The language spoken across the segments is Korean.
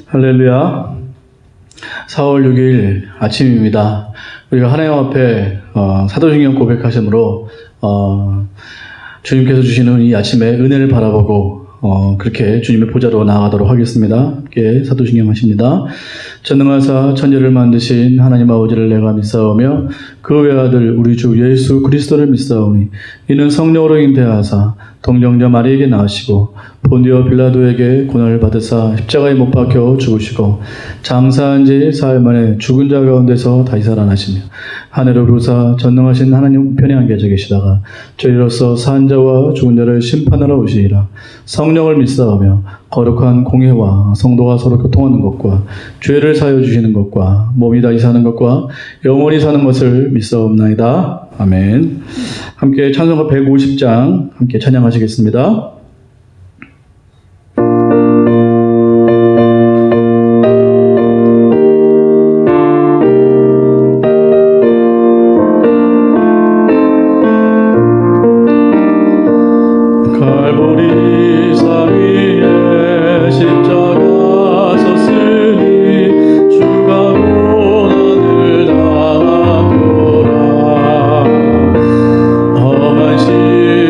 할렐루야. 4월 6일 아침입니다. 우리가 하나님 앞에 사도신경 고백하심으로 주님께서 주시는 이 아침에 은혜를 바라보고 그렇게 주님의 보좌로 나아가도록 하겠습니다. 함께 사도신경 하십니다. 전능하사 천지를 만드신 하나님 아버지를 내가 믿사오며 그 외아들 우리 주 예수 그리스도를 믿사오니 이는 성령으로 잉태하사 동정자 마리에게 낳으시고 본디오 빌라도에게 고난을 받으사 십자가에 못 박혀 죽으시고 장사한 지 사흘 만에 죽은 자 가운데서 다시 살아나시며 하늘을 오르사 전능하신 하나님 우편에 앉아 계시다가 저희로서 산 자와 죽은 자를 심판하러 오시리라. 성령을 믿사오며 거룩한 공회와 성도가 서로 교통하는 것과 죄를 사하여 주시는 것과 몸이 다시 사는 것과 영원히 사는 것을 믿사옵나이다. 아멘. 함께 찬송가 150장 함께 찬양하시겠습니다.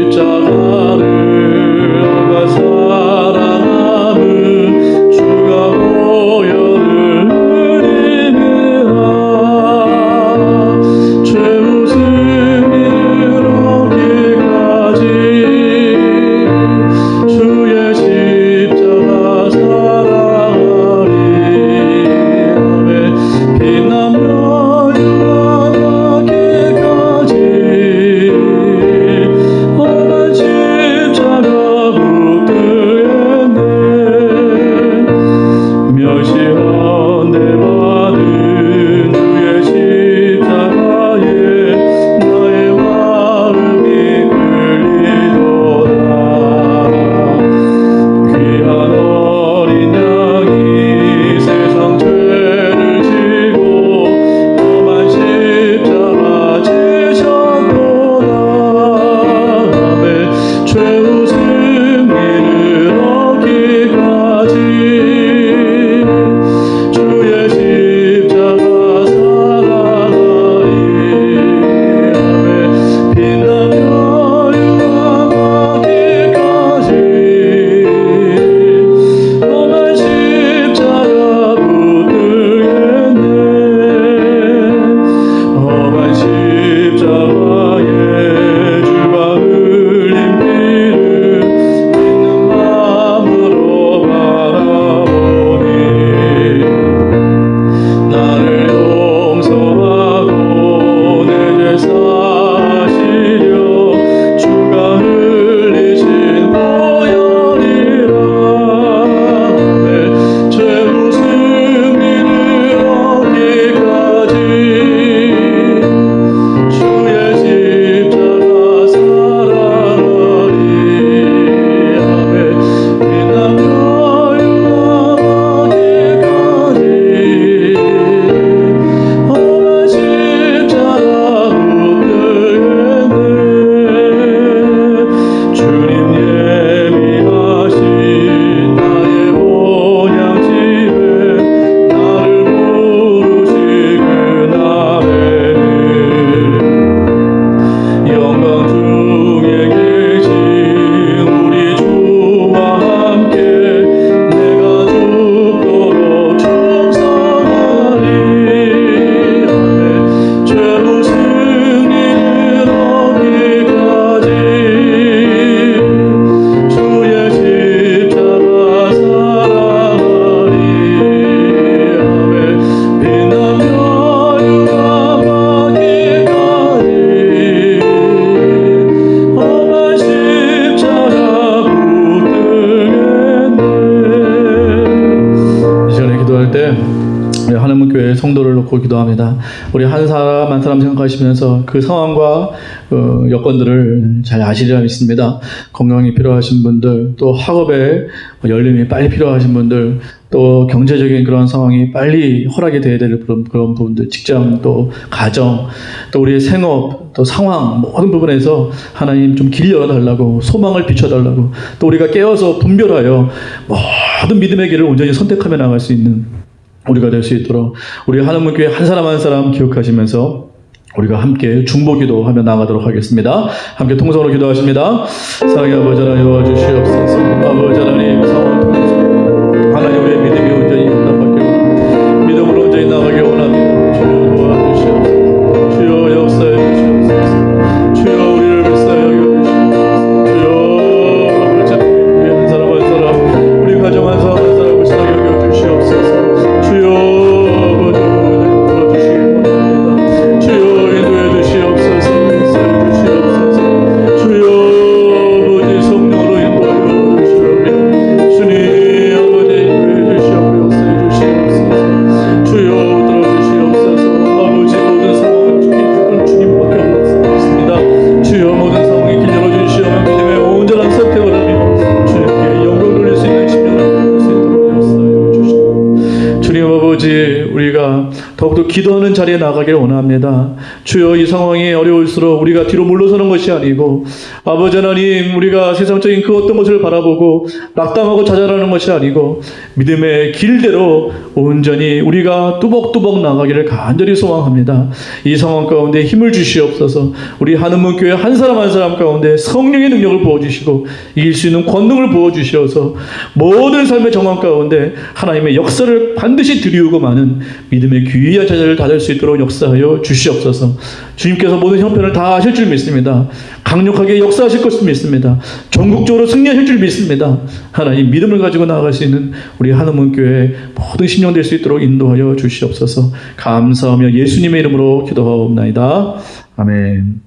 십자가를 우리 하나님 교회 성도를 놓고 기도합니다. 우리 한 사람 한 사람 생각하시면서 그 상황과 여건들을 잘 아시리라 믿습니다. 건강이 필요하신 분들, 또 학업에 열림이 빨리 필요하신 분들, 또 경제적인 그런 상황이 빨리 허락이 돼야 될 그런 부분들, 직장, 또 가정, 또 우리의 생업, 또 상황, 모든 부분에서 하나님 좀 길 열어달라고, 소망을 비춰달라고, 또 우리가 깨어서 분별하여 모든 믿음의 길을 온전히 선택하며 나갈 수 있는 우리가 될 수 있도록 우리 하나님 교회 한 사람 한 사람 기억하시면서 우리가 함께 중보기도하며 나가도록 하겠습니다. 함께 통성으로 기도하십니다. 사랑의 아버지 하나님 와주시옵소서. 아버지 하나님 상황을 통해서 하나님 우리의 믿음이 온전히 응답받게 원합니다. 믿음으로 온전히 나가게 원합니다. 주여 도와주시옵소서. 주여 역사해 주시옵소서. 주여 우리를 불쌍히 여겨주시옵소서. 주여 아버지 하나님 우리 한 사람 한 사람 우리 가정 한 사람 한 사람 불쌍히 여겨주시옵소서. 주여 아버지 불러주시기 원합니다. 주여 인도해 주시옵소서. 역사해 주시옵소서. 주여 아버지 성령으로 인도하여 주시오며 주님 아버지 인도해 주시옵고 역사해 주시옵소서. 주여 들어주시옵소서. 아버지 모든 상황을 주님 주님밖에 없습니다. 주여 모든 상황에 길 열어주시오며 믿음의 온전한 선택을 하며 주님께 영광 돌릴 수 있는 심령을 부를 수 있도록 역사하여 주시옵소서. 주님 아버지 우리가 더욱더 기도하는 자리에 나가길 원합니다. 주여 이 상황이 어려울수록 우리가 뒤로 물러서는 것이 아니고 아버지 하나님 우리가 세상적인 그 어떤 것을 바라보고 낙담하고 좌절하는 것이 아니고 믿음의 길대로 온전히 우리가 뚜벅뚜벅 나가기를 간절히 소망합니다. 이 상황 가운데 힘을 주시옵소서. 우리 하늘문 교회 한 사람 한 사람 가운데 성령의 능력을 부어주시고 이길 수 있는 권능을 부어주시어서 모든 삶의 정황 가운데 하나님의 역사를 반드시 드리우고 많은 믿음의 귀한 자녀를 다될 수 있도록 역사하여 주시옵소서. 주님께서 모든 형편을 다 하실 줄 믿습니다. 강력하게 역사하실 것을 믿습니다. 전국적으로 승리하실 줄 믿습니다. 하나님 믿음을 가지고 나아갈 수 있는 우리 하나문 교회 모든 신령 될 수 있도록 인도하여 주시옵소서. 감사하며 예수님의 이름으로 기도하옵나이다. 아멘.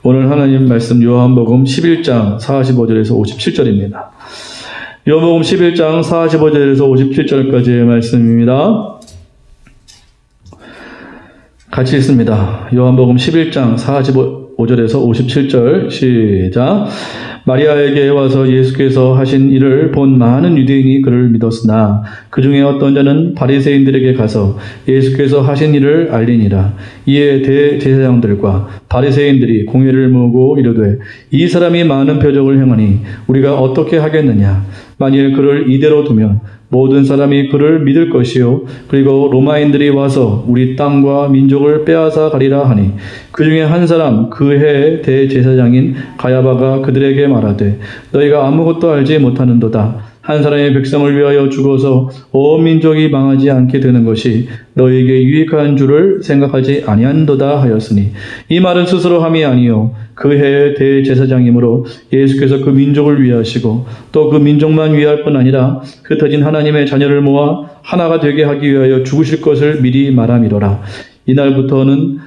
오늘 하나님 말씀 요한복음 11장 45절에서 57절입니다. 요한복음 11장 45절에서 57절까지의 말씀입니다. 같이 읽습니다. 요한복음 11장 45절에서 57절 시작. 마리아에게 와서 예수께서 하신 일을 본 많은 유대인이 그를 믿었으나 그 중에 어떤 자는 바리새인들에게 가서 예수께서 하신 일을 알리니라. 이에 대제사장들과 바리새인들이 공회를 모으고 이르되 이 사람이 많은 표적을 행하니 우리가 어떻게 하겠느냐. 만일 그를 이대로 두면 모든 사람이 그를 믿을 것이요 그리고 로마인들이 와서 우리 땅과 민족을 빼앗아 가리라 하니 그 중에 한 사람 그 해 대제사장인 가야바가 그들에게 말하되 너희가 아무것도 알지 못하는도다. 한 사람의 백성을 위하여 죽어서 온 민족이 망하지 않게 되는 것이 너희에게 유익한 줄을 생각하지 아니한도다 하였으니 이 말은 스스로 함이 아니요 그 해의 대제사장이므로 예수께서 그 민족을 위하시고 또 그 민족만 위할 뿐 아니라 흩어진 하나님의 자녀를 모아 하나가 되게 하기 위하여 죽으실 것을 미리 말함이로라. 이날부터는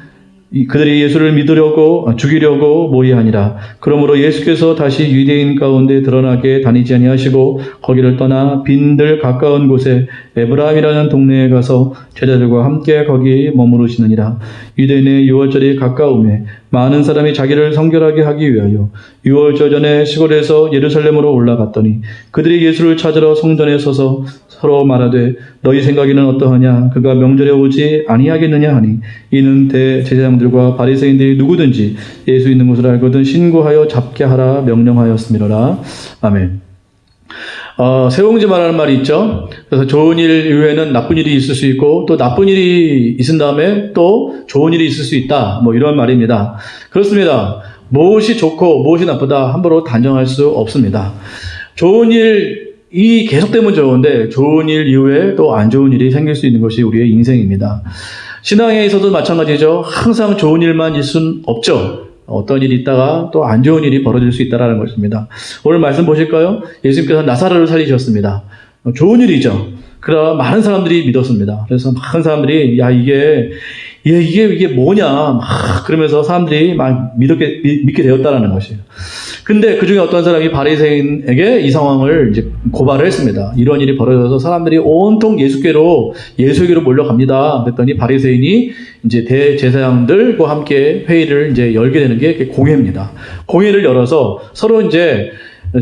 그들이 예수를 믿으려고 죽이려고 모의하니라. 그러므로 예수께서 다시 유대인 가운데 드러나게 다니지 아니하시고 거기를 떠나 빈들 가까운 곳에 에브라임이라는 동네에 가서 제자들과 함께 거기 머무르시느니라. 유대인의 유월절이 가까우매 많은 사람이 자기를 성결하게 하기 위하여 유월절 전에 시골에서 예루살렘으로 올라갔더니 그들이 예수를 찾으러 성전에 서서 서로 말하되 너희 생각에는 어떠하냐. 그가 명절에 오지 아니하겠느냐 하니 이는 대제사장들과 바리새인들이 누구든지 예수 있는 것을 알거든 신고하여 잡게 하라 명령하였음이로라. 아멘. 세옹지 말하는 말이 있죠. 그래서 좋은 일 이후에는 나쁜 일이 있을 수 있고 또 나쁜 일이 있은 다음에 또 좋은 일이 있을 수 있다. 이런 말입니다. 그렇습니다. 무엇이 좋고 무엇이 나쁘다 함부로 단정할 수 없습니다. 좋은 일이 계속되면 좋은데 좋은 일 이후에 또 안 좋은 일이 생길 수 있는 것이 우리의 인생입니다. 신앙에 있어도 마찬가지죠. 항상 좋은 일만 있을 수는 없죠. 어떤 일이 있다가 또 안 좋은 일이 벌어질 수 있다는 것입니다. 오늘 말씀 보실까요? 예수님께서 나사로를 살리셨습니다. 좋은 일이죠. 그러나 많은 사람들이 믿었습니다. 그래서 많은 사람들이 이게 뭐냐 그러면서 사람들이 막 믿게 되었다는 것이에요. 근데 그 중에 어떤 사람이 바리새인에게 이 상황을 이제 고발을 했습니다. 이런 일이 벌어져서 사람들이 온통 예수에게로 몰려갑니다. 그랬더니 바리새인이 이제 대제사장들과 함께 회의를 이제 열게 되는 게 공회입니다. 공회를 열어서 서로 이제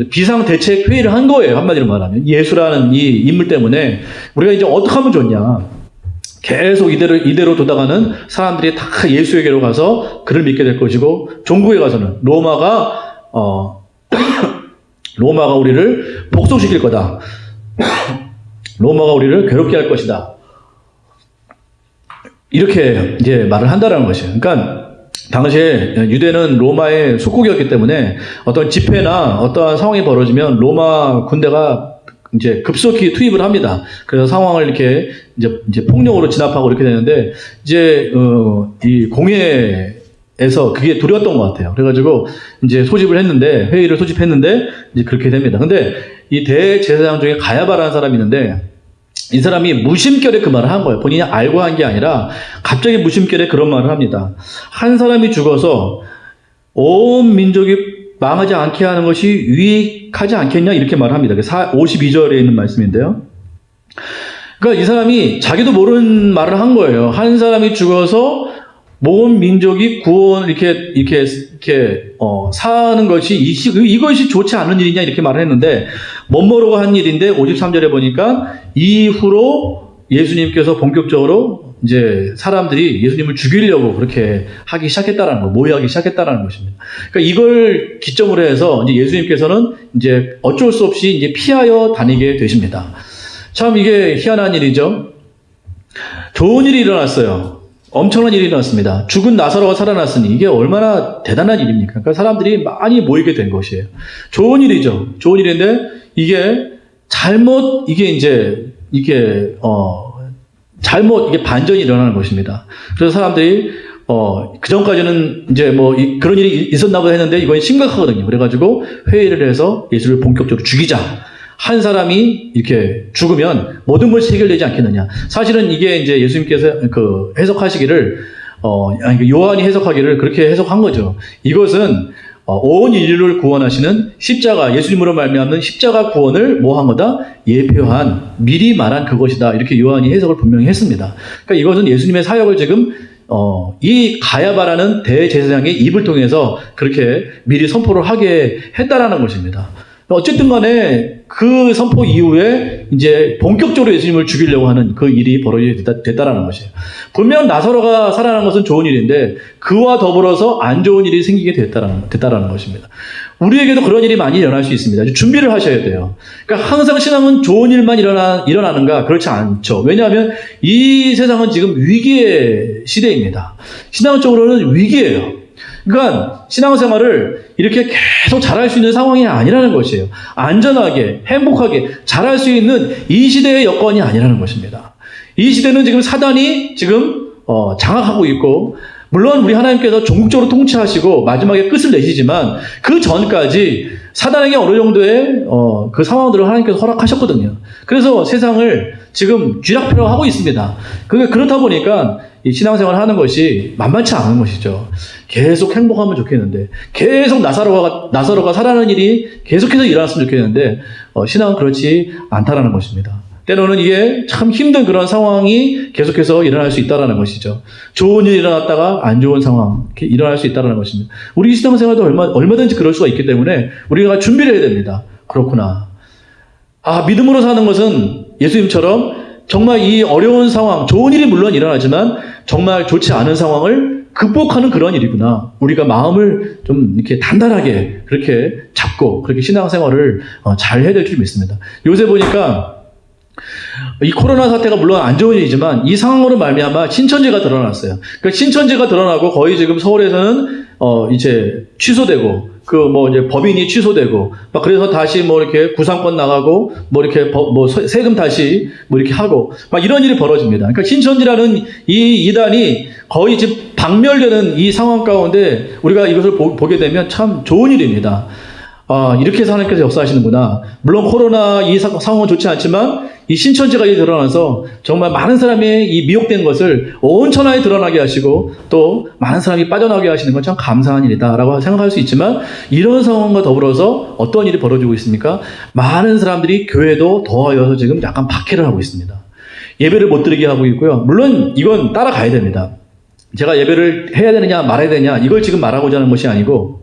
비상대책 회의를 한 거예요. 한마디로 말하면. 예수라는 이 인물 때문에 우리가 이제 어떻게 하면 좋냐. 계속 이대로 두다가는 사람들이 다 예수에게로 가서 그를 믿게 될 것이고, 종국에 가서는 로마가 우리를 복속시킬 거다. 로마가 우리를 괴롭게 할 것이다. 이렇게 이제 말을 한다라는 것이에요. 그러니까 당시에 유대는 로마의 속국이었기 때문에 어떤 집회나 어떠한 상황이 벌어지면 로마 군대가 이제 급속히 투입을 합니다. 그래서 상황을 이렇게 이제 폭력으로 진압하고 이렇게 되는데, 이제 이 공회에서 그게 두려웠던 것 같아요. 그래가지고 이제 회의를 소집했는데 이제 그렇게 됩니다. 근데 이 대제사장 중에 가야바라는 사람이 있는데, 이 사람이 무심결에 그 말을 한 거예요. 본인이 알고 한 게 아니라 갑자기 무심결에 그런 말을 합니다. 한 사람이 죽어서 온 민족이 망하지 않게 하는 것이 유익하지 않겠냐, 이렇게 말을 합니다. 52절에 있는 말씀인데요. 그러니까 이 사람이 자기도 모르는 말을 한 거예요. 한 사람이 죽어서 온 민족이 구원 이렇게 사는 것이 이것이 좋지 않은 일이냐, 이렇게 말을 했는데, 멋모르고 한 일인데 53절에 보니까 이후로 예수님께서 본격적으로 이제 사람들이 예수님을 죽이려고 그렇게 하기 시작했다라는 거, 모여하기 시작했다라는 것입니다. 그러니까 이걸 기점으로 해서 이제 예수님께서는 이제 어쩔 수 없이 이제 피하여 다니게 되십니다. 참 이게 희한한 일이죠. 좋은 일이 일어났어요. 엄청난 일이 일어났습니다. 죽은 나사로가 살아났으니 이게 얼마나 대단한 일입니까? 그러니까 사람들이 많이 모이게 된 것이에요. 좋은 일이죠. 좋은 일인데 이게 반전이 일어나는 것입니다. 그래서 사람들이 그 전까지는 이제 그런 일이 있었나 보다 했는데 이건 심각하거든요. 그래가지고 회의를 해서 예수를 본격적으로 죽이자. 한 사람이 이렇게 죽으면 모든 것이 해결되지 않겠느냐. 사실은 이게 이제 예수님께서 해석하시기를, 요한이 해석하기를 그렇게 해석한 거죠. 이것은 온 인류를 구원하시는 십자가, 예수님으로 말미암는 십자가 구원을 한 거다? 예표한, 미리 말한 그것이다. 이렇게 요한이 해석을 분명히 했습니다. 그러니까 이것은 예수님의 사역을 지금 이 가야바라는 대제사장의 입을 통해서 그렇게 미리 선포를 하게 했다라는 것입니다. 어쨌든 간에 그 선포 이후에 이제 본격적으로 예수님을 죽이려고 하는 그 일이 벌어지게 됐다라는 것이에요. 분명 나사로가 살아난 것은 좋은 일인데 그와 더불어서 안 좋은 일이 생기게 됐다라는 것입니다. 우리에게도 그런 일이 많이 일어날 수 있습니다. 준비를 하셔야 돼요. 그러니까 항상 신앙은 좋은 일만 일어나는가? 그렇지 않죠. 왜냐하면 이 세상은 지금 위기의 시대입니다. 신앙적으로는 위기예요. 그러니까 신앙생활을 이렇게 계속 잘할 수 있는 상황이 아니라는 것이에요. 안전하게, 행복하게 잘할 수 있는 이 시대의 여건이 아니라는 것입니다. 이 시대는 지금 사단이 장악하고 있고, 물론 우리 하나님께서 종국적으로 통치하시고 마지막에 끝을 내시지만 그 전까지 사단에게 어느 정도의 그 상황들을 하나님께서 허락하셨거든요. 그래서 세상을 지금 쥐락펴락 하고 있습니다. 그렇다 보니까 이 신앙생활을 하는 것이 만만치 않은 것이죠. 계속 행복하면 좋겠는데, 계속 나사로가 살아나는 일이 계속해서 일어났으면 좋겠는데, 신앙은 그렇지 않다라는 것입니다. 때로는 이게 참 힘든 그런 상황이 계속해서 일어날 수 있다는 것이죠. 좋은 일이 일어났다가 안 좋은 상황 일어날 수 있다는 것입니다. 우리 신앙생활도 얼마든지 그럴 수가 있기 때문에 우리가 준비를 해야 됩니다. 그렇구나. 믿음으로 사는 것은 예수님처럼 정말 이 어려운 상황, 좋은 일이 물론 일어나지만 정말 좋지 않은 상황을 극복하는 그런 일이구나. 우리가 마음을 좀 이렇게 단단하게 그렇게 잡고 그렇게 신앙생활을 잘 해야 될 줄 믿습니다. 요새 보니까 이 코로나 사태가 물론 안 좋은 일이지만 이 상황으로 말미암아 신천지가 드러났어요. 그러니까 신천지가 드러나고 거의 지금 서울에서는 이제 취소되고 이제 법인이 취소되고 막 그래서 다시 이렇게 구상권 나가고 이렇게 세금 다시 이렇게 하고 막 이런 일이 벌어집니다. 그러니까 신천지라는 이 이단이 거의 지금 박멸되는 이 상황 가운데 우리가 이것을 보게 되면 참 좋은 일입니다. 이렇게 해서 하나님께서 역사하시는구나. 물론 코로나 이 상황은 좋지 않지만 이 신천지가 드러나서 정말 많은 사람의 이 미혹된 것을 온 천하에 드러나게 하시고 또 많은 사람이 빠져나오게 하시는 건 참 감사한 일이다라고 생각할 수 있지만 이런 상황과 더불어서 어떤 일이 벌어지고 있습니까? 많은 사람들이 교회도 더하여서 지금 약간 박해를 하고 있습니다. 예배를 못 드리게 하고 있고요. 물론 이건 따라가야 됩니다. 제가 예배를 해야 되느냐 말아야 되냐 이걸 지금 말하고자 하는 것이 아니고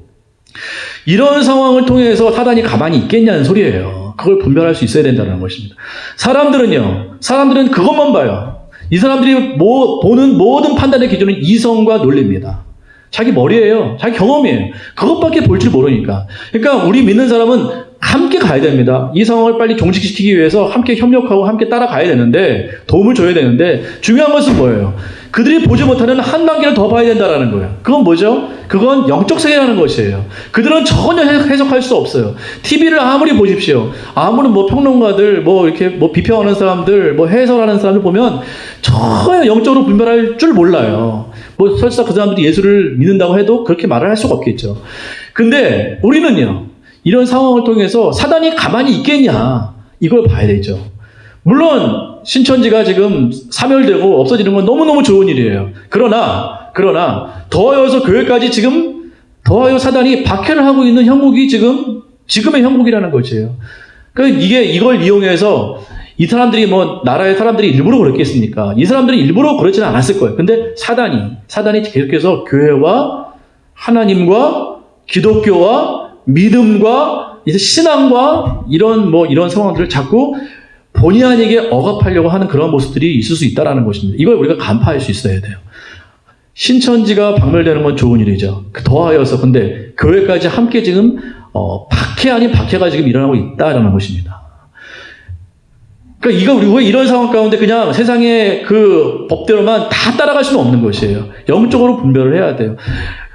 이런 상황을 통해서 사단이 가만히 있겠냐는 소리예요. 그걸 분별할 수 있어야 된다는 것입니다. 사람들은 그것만 봐요. 이 사람들이 보는 모든 판단의 기준은 이성과 논리입니다. 자기 머리예요. 자기 경험이에요. 그것밖에 볼 줄 모르니까. 그러니까 우리 믿는 사람은 함께 가야 됩니다. 이 상황을 빨리 종식시키기 위해서 함께 협력하고 함께 따라가야 되는데 도움을 줘야 되는데 중요한 것은 뭐예요? 그들이 보지 못하는 한 단계를 더 봐야 된다는 거예요. 그건 뭐죠? 그건 영적 세계라는 것이에요. 그들은 전혀 해석할 수 없어요. TV를 아무리 보십시오. 아무리 평론가들, 이렇게 비평하는 사람들, 해설하는 사람들 보면 전혀 영적으로 분별할 줄 몰라요. 설사 그 사람들이 예수를 믿는다고 해도 그렇게 말을 할 수가 없겠죠. 근데 우리는요, 이런 상황을 통해서 사단이 가만히 있겠냐, 이걸 봐야 되죠. 물론, 신천지가 지금 사멸되고 없어지는 건 너무너무 좋은 일이에요. 그러나, 더하여서 교회까지 지금, 더하여 사단이 박해를 하고 있는 형국이 지금의 형국이라는 것이에요. 이걸 이용해서 이 사람들이 나라의 사람들이 일부러 그랬겠습니까? 이 사람들이 일부러 그렇지는 않았을 거예요. 근데 사단이 계속해서 교회와 하나님과 기독교와 믿음과 이제 신앙과 이런 상황들을 자꾸 본의 아니게 억압하려고 하는 그런 모습들이 있을 수 있다는 것입니다. 이걸 우리가 간파할 수 있어야 돼요. 신천지가 박멸되는 건 좋은 일이죠. 더하여서 근데 교회까지 함께 지금 박해 아닌 박해가 지금 일어나고 있다라는 것입니다. 그러니까 우리가 이런 상황 가운데 그냥 세상의 그 법대로만 다 따라갈 수는 없는 것이에요. 영적으로 분별을 해야 돼요.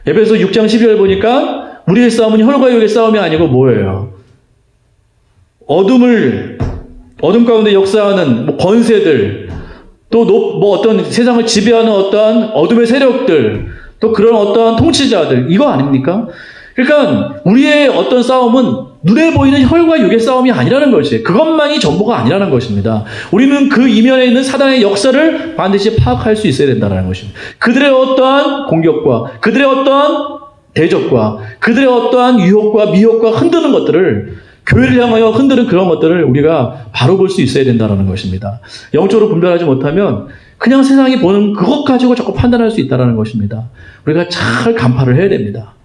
에베소 6장 12절 보니까 우리의 싸움은 혈과 육의 싸움이 아니고 뭐예요? 어둠 가운데 역사하는 권세들, 또 어떤 세상을 지배하는 어떠한 어둠의 세력들, 또 그런 어떠한 통치자들, 이거 아닙니까? 그러니까 우리의 어떤 싸움은 눈에 보이는 혈과 육의 싸움이 아니라는 것이에요. 그것만이 전부가 아니라는 것입니다. 우리는 그 이면에 있는 사단의 역사를 반드시 파악할 수 있어야 된다는 것입니다. 그들의 어떠한 공격과, 그들의 어떠한 대적과, 그들의 어떠한 유혹과 미혹과 흔드는 것들을, 교회를 향하여 흔드는 그런 것들을 우리가 바로 볼 수 있어야 된다는 것입니다. 영적으로 분별하지 못하면 그냥 세상이 보는 그것 가지고 자꾸 판단할 수 있다는 것입니다. 우리가 잘 간파를 해야 됩니다.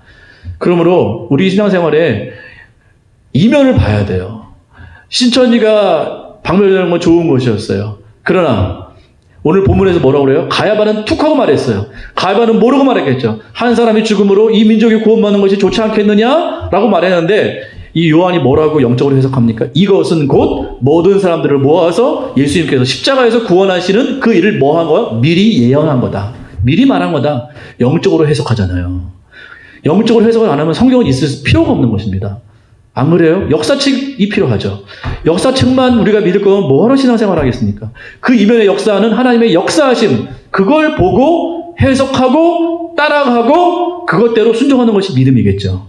그러므로 우리 신앙생활에 이면을 봐야 돼요. 신천지가 박멸되는 건 좋은 것이었어요. 그러나 오늘 본문에서 뭐라고 그래요? 가야바는 툭 하고 말했어요. 가야바는 모르고 말했겠죠. 한 사람이 죽음으로 이 민족이 구원받는 것이 좋지 않겠느냐? 라고 말했는데 이 요한이 뭐라고 영적으로 해석합니까? 이것은 곧 모든 사람들을 모아서 예수님께서 십자가에서 구원하시는 그 일을 뭐 한 거야? 미리 예언한 거다. 미리 말한 거다. 영적으로 해석하잖아요. 영적으로 해석을 안 하면 성경은 있을 필요가 없는 것입니다. 안 그래요? 역사책이 필요하죠. 역사책만 우리가 믿을 거면 뭐하러 신앙생활 하겠습니까? 그 이면의 역사는 하나님의 역사하심, 그걸 보고 해석하고 따라가고 그것대로 순종하는 것이 믿음이겠죠.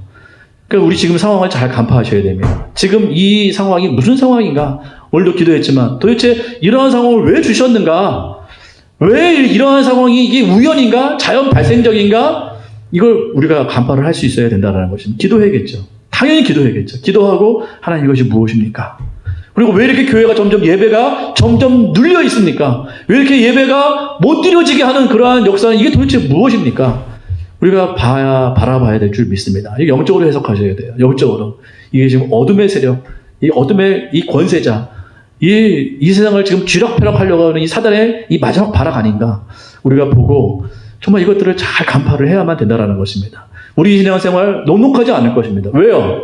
그러니까 우리 지금 상황을 잘 간파하셔야 됩니다. 지금 이 상황이 무슨 상황인가? 오늘도 기도했지만 도대체 이러한 상황을 왜 주셨는가? 왜 이러한 상황이 이게 우연인가? 자연 발생적인가? 이걸 우리가 간파를 할 수 있어야 된다는 것입니다. 기도해야겠죠. 당연히 기도해야겠죠. 기도하고 하나님 이것이 무엇입니까? 그리고 왜 이렇게 교회가 예배가 점점 눌려 있습니까? 왜 이렇게 예배가 못 드려지게 하는 그러한 역사는 이게 도대체 무엇입니까? 우리가 바라봐야 될 줄 믿습니다. 이게 영적으로 해석하셔야 돼요. 영적으로. 이게 지금 어둠의 세력, 이 어둠의 이 권세자, 이 세상을 지금 쥐락펴락하려고 하는 이 사단의 이 마지막 발악 아닌가? 우리가 보고 정말 이것들을 잘 간파를 해야만 된다는 것입니다. 우리 신앙생활 녹록하지 않을 것입니다. 왜요?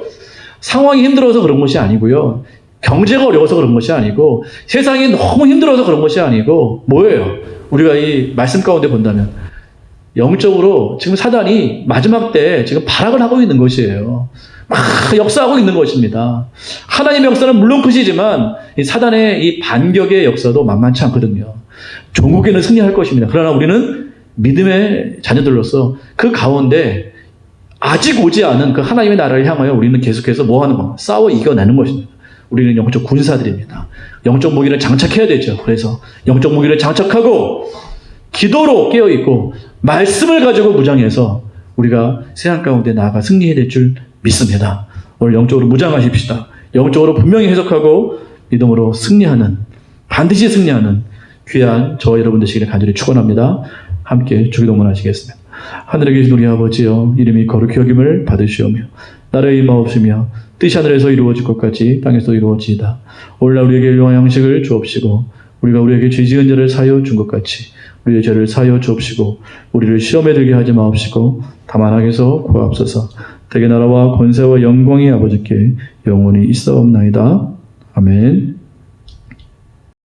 상황이 힘들어서 그런 것이 아니고요. 경제가 어려워서 그런 것이 아니고 세상이 너무 힘들어서 그런 것이 아니고 뭐예요? 우리가 이 말씀 가운데 본다면 영적으로 지금 사단이 마지막 때 지금 발악을 하고 있는 것이에요. 막 역사하고 있는 것입니다. 하나님의 역사는 물론 크시지만 이 사단의 이 반격의 역사도 만만치 않거든요. 종국에는 승리할 것입니다. 그러나 우리는 믿음의 자녀들로서 그 가운데 아직 오지 않은 그 하나님의 나라를 향하여 우리는 계속해서 뭐 하는 겁니까? 싸워 이겨내는 것입니다. 우리는 영적 군사들입니다. 영적 무기를 장착해야 되죠. 그래서 영적 무기를 장착하고 기도로 깨어있고 말씀을 가지고 무장해서 우리가 세상 가운데 나아가 승리해야 될 줄 믿습니다. 오늘 영적으로 무장하십시다. 영적으로 분명히 해석하고 믿음으로 승리하는, 반드시 승리하는 귀한 저와 여러분 되시기를 간절히 축원합니다. 함께 주기도문 하시겠습니다. 하늘에 계신 우리 아버지여, 이름이 거룩히 여김을 받으시오며 나라의 임하옵시며 뜻이 하늘에서 이루어질 것 같이 땅에서 이루어지이다. 오늘날 우리에게 일용할 양식을 주옵시고 우리가 우리에게 죄 지은 자를 사하여 준 것 같이 우리의 죄를 사하여 주옵시고 우리를 시험에 들게 하지 마옵시고 다만 악에서 구하옵소서. 대개 나라와 권세와 영광이 아버지께 영원히 있사옵나이다. 아멘.